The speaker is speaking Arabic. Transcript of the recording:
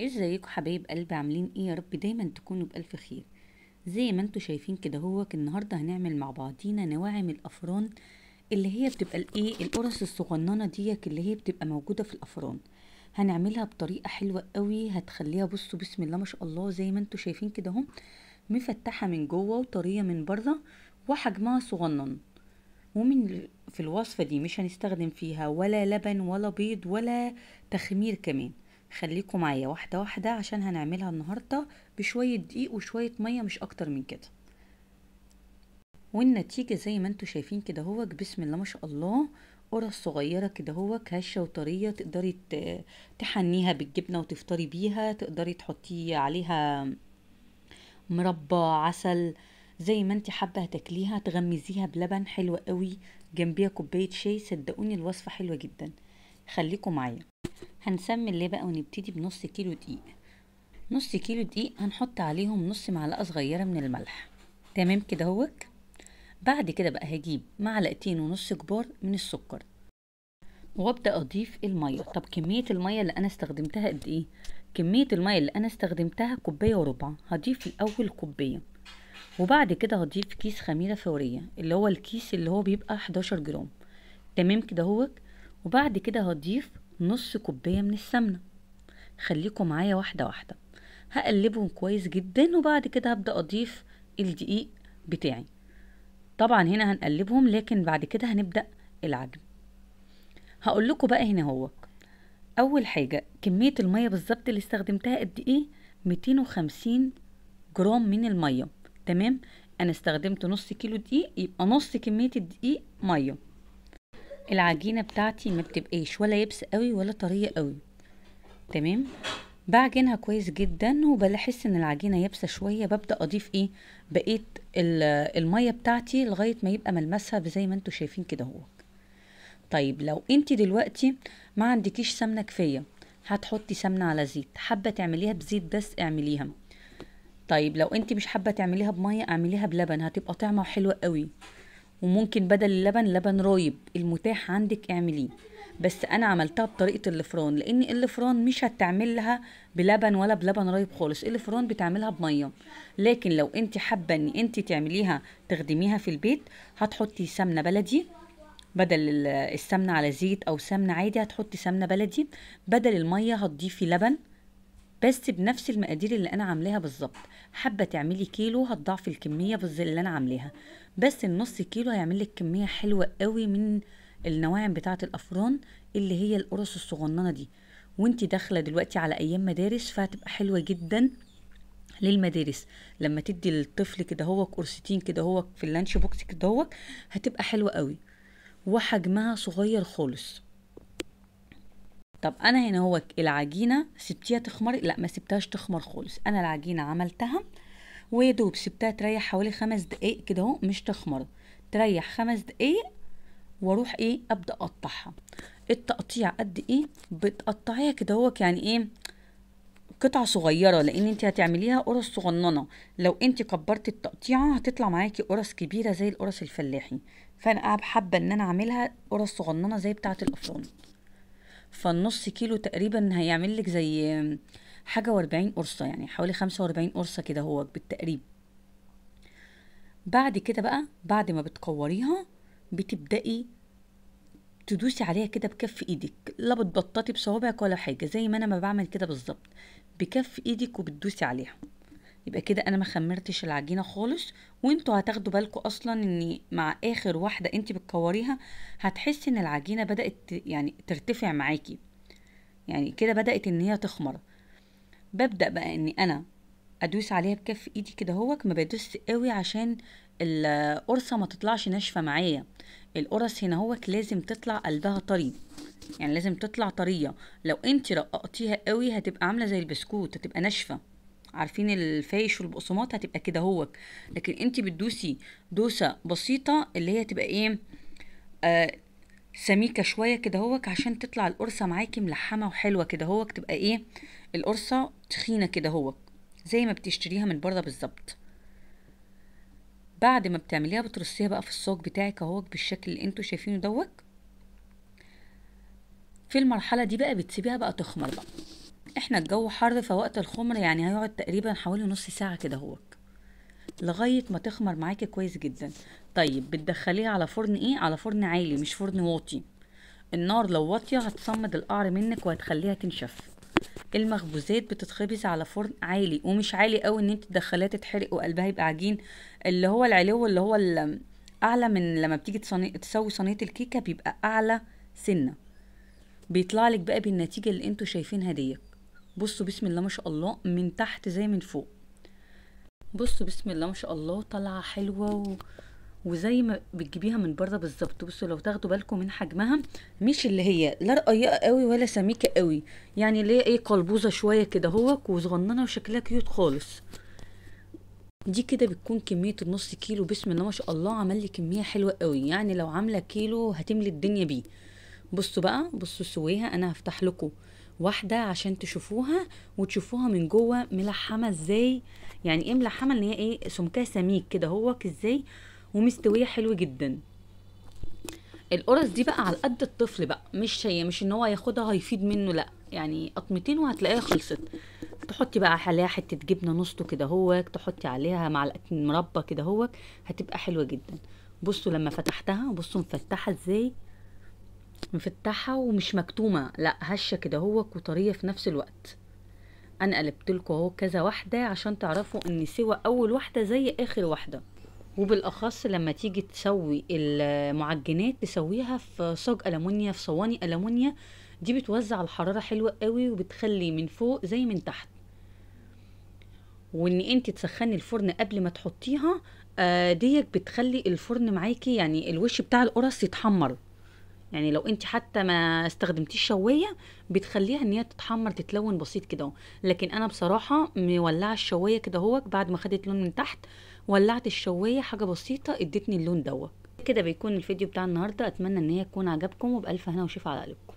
ازيكم حبايب قلبي؟ عاملين ايه؟ يا رب دايما تكونوا بألف خير. زي ما انتوا شايفين كده، النهارده هنعمل مع بعضينا نواعم الافران، اللي هي بتبقى القرص الصغننه ديك اللي هي بتبقى موجوده في الافران. هنعملها بطريقه حلوه قوي، هتخليها بصوا بسم الله ما شاء الله زي ما انتوا شايفين كده اهو، مفتحه من جوه وطريه من بره وحجمها صغنن. في الوصفة دي مش هنستخدم فيها ولا لبن ولا بيض ولا تخمير كمان. خليكم معايا واحدة واحدة عشان هنعملها النهاردة بشوية دقيق وشوية مية، مش اكتر من كده. والنتيجة زي ما انتوا شايفين كده بسم الله ما شاء الله، قرص صغيرة كده هشة وطرية، تقدري تحنيها بالجبنة وتفطري بيها، تقدري تحطي عليها مربى عسل زي ما انت حابه هتاكليها، تغمزيها بلبن حلو قوي، جنبيها كوبايه شاي. صدقوني الوصفه حلوه جدا. خليكم معايا. هنسمي اللي بقى ونبتدي بنص كيلو دقيق. نص كيلو دقيق هنحط عليهم نص معلقه صغيره من الملح. تمام كده. بعد كده بقى هجيب معلقتين ونص كبار من السكر، وابدا اضيف الميه. طب كميه الميه اللي انا استخدمتها قد ايه؟ كميه الميه اللي انا استخدمتها كوبايه وربع. هضيف الاول كوبايه، وبعد كده هضيف كيس خميرة فورية، اللي هو الكيس اللي هو بيبقى 11 جرام. تمام كده. وبعد كده هضيف نص كوباية من السمنة. خليكم معايا واحدة واحدة. هقلبهم كويس جدا، وبعد كده هبدأ اضيف الدقيق بتاعي. طبعا هنا هنقلبهم، لكن بعد كده هنبدأ العجن. هقول لكم بقى هنا اول حاجة كمية المية بالظبط اللي استخدمتها قد ايه. 250 جرام من المية. تمام. انا استخدمت نص كيلو دقيق، يبقى نص كمية الدقيق مية. العجينة بتاعتي ما بتبقاش ولا يبس قوي ولا طرية قوي. تمام. بعجنها كويس جدا، وبلاحظ ان العجينة يابسة شوية، ببدأ اضيف بقيت المية بتاعتي لغاية ما يبقى ملمسها زي ما انتوا شايفين كده طيب لو انت دلوقتي ما عندكيش سمنة كفاية، هتحطي سمنة على زيت. حابة تعمليها بزيت بس اعمليها. طيب لو انت مش حابة تعمليها بمية، اعمليها بلبن، هتبقى طعمها حلوة قوي. وممكن بدل اللبن لبن رايب، المتاح عندك اعمليه. بس انا عملتها بطريقة الفران، لان الفران مش هتعملها بلبن ولا بلبن رايب خالص، الفران بتعملها بمية. لكن لو انت حابة ان انت تعمليها تخدميها في البيت، هتحطي سمنة بلدي بدل السمنة على زيت، او سمنة عادي هتحطي سمنة بلدي. بدل المية هتضيفي لبن، بس بنفس المقادير اللي انا عاملاها بالظبط. حابه تعملي كيلو هتضاعفي الكميه اللي انا عاملاها. بس النص كيلو هيعمل لك كميه حلوه قوي من النواعم بتاعه الافران، اللي هي القرص الصغننه دي. وانتي داخله دلوقتي على ايام مدارس، فهتبقى حلوه جدا للمدارس. لما تدي للطفل كده قرصتين كده في اللانش بوكس كده هتبقى حلوه قوي، وحجمها صغير خالص. طب انا هنا العجينه سبتيها تخمر؟ لا، ما سبتهاش تخمر خالص. انا العجينه عملتها ويدوب سبتها تريح حوالي 5 دقايق كده مش تخمر، تريح 5 دقايق. واروح ابدا اقطعها. التقطيع قد ايه؟ بتقطعيها كده يعني قطع صغيره، لان انت هتعمليها قرص صغننه. لو انت كبرت التقطيعه هتطلع معاكي قرص كبيره زي القرص الفلاحي. فانا حابه ان انا اعملها قرص صغننه زي بتاعه الافران. فالنص كيلو تقريبا هيعمل لك زي حاجة و40 قرصة، يعني حوالي 45 قرصة كده بالتقريب. بعد كده بقى، بعد ما بتكوريها بتبدأي تدوسي عليها كده بكف ايدك، لا بتبططي بصوابعك ولا حاجة، زي ما انا ما بعمل كده بالظبط، بكف ايدك وبتدوسي عليها. يبقى كده انا ما خمرتش العجينة خالص. وانتوا هتاخدوا بالكم اصلا ان مع اخر واحدة انت بتكوريها هتحسي ان العجينة بدأت يعني ترتفع معاكي، يعني كده بدأت ان هي تخمر. ببدأ بقى اني انا ادوس عليها بكف ايدي كده ما بدوس قوي عشان القرصة ما تطلعش ناشفة معايا. القرص هنا لازم تطلع قلبها طري، يعني لازم تطلع طرية. لو انت رققتيها قوي هتبقى عاملة زي البسكوت، هتبقى ناشفة. عارفين الفايش والبقسماط هتبقى كده لكن انت بتدوسي دوسة بسيطة اللي هي تبقى آه سميكة شوية كده عشان تطلع القرصة معاكي ملحمة وحلوة كده تبقى القرصة تخينة كده زي ما بتشتريها من بره بالظبط. بعد ما بتعمليها بترصيها بقى في الصاج بتاعك بالشكل اللي انتوا شايفينه في المرحلة دي بقى بتسيبيها بقى تخمر بقى. احنا الجو حر، فوقت الخمر يعني هيقعد تقريبا حوالي نص ساعة كده هوك لغاية ما تخمر معاكي كويس جدا. طيب بتدخليها على فرن ايه؟ على فرن عالي مش فرن واطي. النار لو واطية هتصمد القعر منك وهتخليها تنشف. المخبوزات بتتخبز على فرن عالي، ومش عالي قوي ان انت تدخليها تتحرق وقلبها يبقى عجين. اللي هو العلو اللي هو اعلى من لما بتيجي تسوي صينية الكيكة، بيبقى اعلى سنة. بيطلع لك بقى بالنتيجة اللي انتوا شايفينها ديت. بصوا بسم الله ما شاء الله، من تحت زي من فوق. بصوا بسم الله ما شاء الله، طالعة حلوة وزي ما بتجيبيها من بره بالظبط. بصوا لو تاخدوا بالكم من حجمها، مش اللي هي لا رقيقة قوي ولا سميكة قوي، يعني اللي هي ايه، قلبوزة شوية كده هوك وصغننة وشكلها كيوت خالص. دي كده بتكون كمية النص كيلو. بسم الله ما شاء الله، عمل لي كمية حلوة قوي، يعني لو عاملة كيلو هتملي الدنيا بيه. بصوا بقى، بصوا سويها، انا هفتح لكم واحدة عشان تشوفوها وتشوفوها من جوه ملحمة ازاي. يعني ايه ملحمة؟ ان هي ايه، سمكها سميك كده هوك ازاي، ومستوية حلو جدا. القرص دي بقى على قد الطفل بقى، مش ان هو ياخدها هيفيد منه، لا يعني قطمتين وهتلاقيها خلصت. تحطي بقى عليها حته جبنه نص كده هوك، تحطي عليها معلقه مربى كده هوك، هتبقى حلوه جدا. بصوا لما فتحتها، بصوا مفتحه ازاي، مفتحه ومش مكتومه، لا هشه كده هوك وطريه في نفس الوقت. انا قلبت لكم اهو كذا واحده عشان تعرفوا ان سوى اول واحده زي اخر واحده. وبالاخص لما تيجي تسوي المعجنات تسويها في صاج ألمونيا، في صواني ألمونيا. دي بتوزع الحرارة حلوة قوي، وبتخلي من فوق زي من تحت. وان انت تسخني الفرن قبل ما تحطيها، ديك بتخلي الفرن معاكي، يعني الوش بتاع القرص يتحمر. يعني لو انت حتى ما استخدمتيش شوايه، بتخليها ان هي تتحمر تتلون بسيط كده اهو. لكن انا بصراحه مولعه الشوايه كده اهوت، بعد ما خدت لون من تحت ولعت الشوايه حاجه بسيطه ادتني اللون دوت. كده بيكون الفيديو بتاع النهارده، اتمنى ان هي تكون عجبكم، وبالف هنا وشفا على قلبكم.